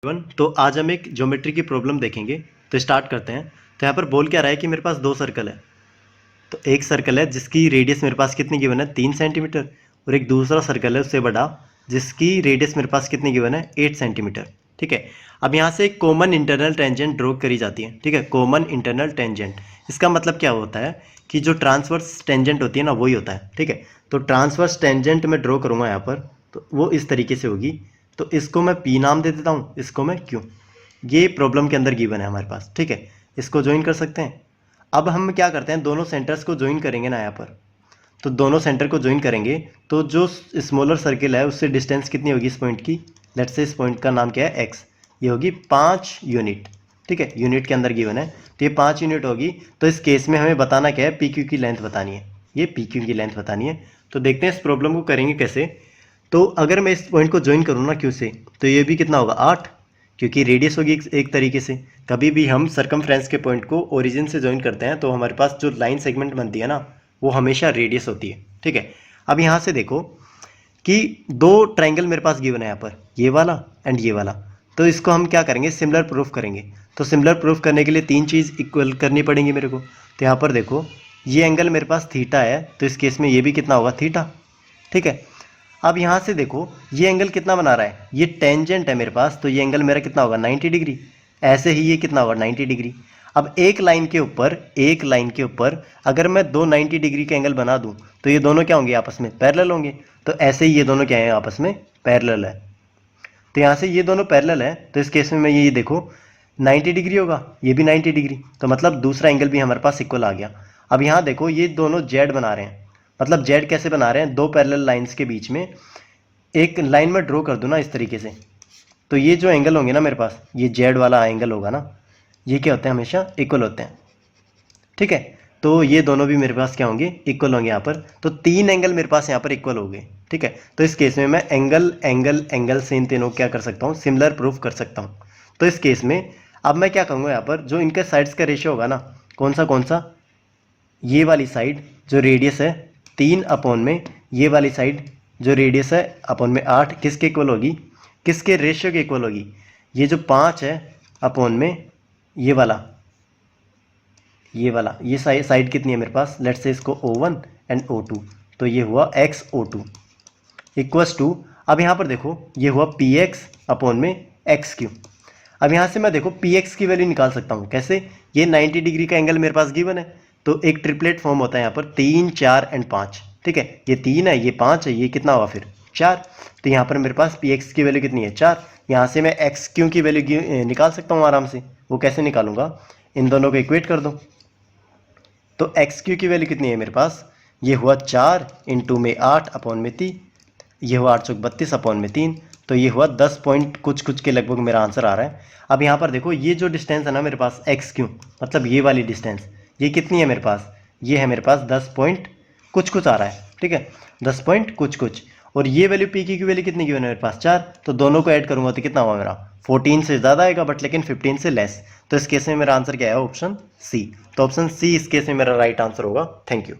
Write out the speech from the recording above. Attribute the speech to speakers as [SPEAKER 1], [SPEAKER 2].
[SPEAKER 1] तो आज हम एक ज्योमेट्री की प्रॉब्लम देखेंगे। तो स्टार्ट करते हैं। तो यहाँ पर बोल क्या रहा है कि मेरे पास दो सर्कल है। तो एक सर्कल है जिसकी रेडियस मेरे पास कितनी गिवन है 3 सेंटीमीटर, और एक दूसरा सर्कल है उससे बड़ा जिसकी रेडियस मेरे पास कितनी गिवन है 8 सेंटीमीटर। ठीक है। अब यहाँ से एक कॉमन इंटरनल टेंजेंट ड्रॉ करी जाती है। ठीक है, कॉमन इंटरनल टेंजेंट, इसका मतलब क्या होता है कि जो ट्रांसवर्स टेंजेंट होती है ना वही होता है। ठीक है, तो ट्रांसवर्स टेंजेंट मैं ड्रॉ करूँगा यहाँ पर, तो वो इस तरीके से होगी। तो इसको मैं पी नाम दे देता हूँ, इसको मैं क्यू। ये प्रॉब्लम के अंदर गिवन है हमारे पास। ठीक है, इसको ज्वाइन कर सकते हैं। अब हम क्या करते हैं, दोनों सेंटर्स को ज्वाइन करेंगे ना यहाँ पर। तो दोनों सेंटर को ज्वाइन करेंगे तो जो स्मॉलर सर्किल है उससे डिस्टेंस कितनी होगी इस पॉइंट की। लेट्स से इस पॉइंट का नाम क्या है एक्स, ये होगी 5 यूनिट। ठीक है, यूनिट के अंदर गिवन है तो ये 5 यूनिट होगी। तो इस केस में हमें बताना क्या है, पी क्यू की लेंथ बतानी है। ये पी क्यू की लेंथ बतानी है। तो देखते हैं इस प्रॉब्लम को करेंगे कैसे। तो अगर मैं इस पॉइंट को ज्वाइन करूँ ना क्यू से, तो ये भी कितना होगा 8, क्योंकि रेडियस होगी एक तरीके से। कभी भी हम सर्कमफ्रेंस के पॉइंट को ओरिजिन से ज्वाइन करते हैं तो हमारे पास जो लाइन सेगमेंट बनती है ना वो हमेशा रेडियस होती है। ठीक है, अब यहाँ से देखो कि दो ट्रायंगल मेरे पास गिवन है यहाँ पर, ये वाला एंड ये वाला। तो इसको हम क्या करेंगे, सिमिलर प्रूफ करेंगे। तो सिमिलर प्रूफ करने के लिए 3 चीज़ इक्वल करनी पड़ेंगी मेरे को। तो यहाँ पर देखो ये एंगल मेरे पास थीटा है, तो इस केस में ये भी कितना होगा थीटा। ठीक है, अब यहाँ से देखो ये एंगल कितना बना रहा है, ये टेंजेंट है मेरे पास, तो ये एंगल मेरा कितना होगा 90 डिग्री। ऐसे ही ये कितना होगा 90 डिग्री। अब एक लाइन के ऊपर अगर मैं दो 90 डिग्री के एंगल बना दूं तो ये दोनों क्या होंगे आपस में पैरेलल होंगे। तो ऐसे ही ये दोनों क्या है आपस में पैरेलल है। तो यहाँ से ये दोनों पैरेलल है, तो इस केस में मैं ये देखो 90 डिग्री होगा, ये भी 90 डिग्री, तो मतलब दूसरा एंगल भी हमारे पास इक्वल आ गया। अब यहाँ देखो ये दोनों जेड बना रहे हैं, मतलब जेड कैसे बना रहे हैं, दो पैरेलल लाइंस के बीच में एक लाइन में ड्रॉ कर दूँ ना इस तरीके से। तो ये जो एंगल होंगे ना मेरे पास, ये जेड वाला एंगल होगा ना, ये क्या होते हैं हमेशा इक्वल होते हैं। ठीक है, तो ये दोनों भी मेरे पास क्या होंगे इक्वल होंगे यहाँ पर। तो 3 एंगल मेरे पास यहाँ पर इक्वल हो गए। ठीक है, तो इस केस में मैं एंगल एंगल एंगल से इन तीनों क्या कर सकता हूँ, सिमिलर प्रूफ कर सकता हूँ। तो इस केस में अब मैं क्या करूँगा, यहाँ पर जो इनके साइड्स का रेशियो होगा ना, कौन सा, ये वाली साइड जो रेडियस है 3 अपॉन में ये वाली साइड जो रेडियस है अपॉन में 8, किसके इक्वल होगी, किसके रेशियो के इक्वल होगी, ये जो 5 है अपॉन में ये वाला ये साइड कितनी है मेरे पास, लेट्स से इसको O1 एंड O2, तो ये हुआ XO2 इक्वल्स टू, अब यहाँ पर देखो ये हुआ PX अपॉन में XQ। अब यहाँ से मैं देखो PX की वैल्यू निकाल सकता हूँ कैसे, ये 90 डिग्री का एंगल मेरे पास गिवन है, तो एक ट्रिपलेट फॉर्म होता है यहाँ पर 3 4 एंड 5। ठीक है, ये 3 है, ये 5 है, ये कितना हुआ फिर 4। तो यहाँ पर मेरे पास PX की वैल्यू कितनी है 4। यहाँ से मैं XQ की वैल्यू निकाल सकता हूँ आराम से। वो कैसे निकालूंगा, इन दोनों को इक्वेट कर दो। तो XQ की वैल्यू कितनी है मेरे पास, ये हुआ 4 इंटू में 8 अपॉन में 3, ये हुआ 8 चौक 32 अपॉन में 3, तो ये हुआ 10 पॉइंट कुछ के लगभग मेरा आंसर आ रहा है। अब यहाँ पर देखो ये जो डिस्टेंस है ना मेरे पास XQ, मतलब ये वाली डिस्टेंस, ये कितनी है मेरे पास, ये है मेरे पास 10 पॉइंट कुछ आ रहा है। ठीक है, 10 पॉइंट कुछ, और ये वैल्यू पी की वैल्यू कितनी की है मेरे पास 4, तो दोनों को ऐड करूँगा तो कितना हुआ मेरा 14 से ज़्यादा आएगा, बट लेकिन 15 से लेस। तो इस केस में मेरा आंसर क्या है ऑप्शन सी। तो ऑप्शन सी इस केस में मेरा राइट आंसर होगा। Thank you.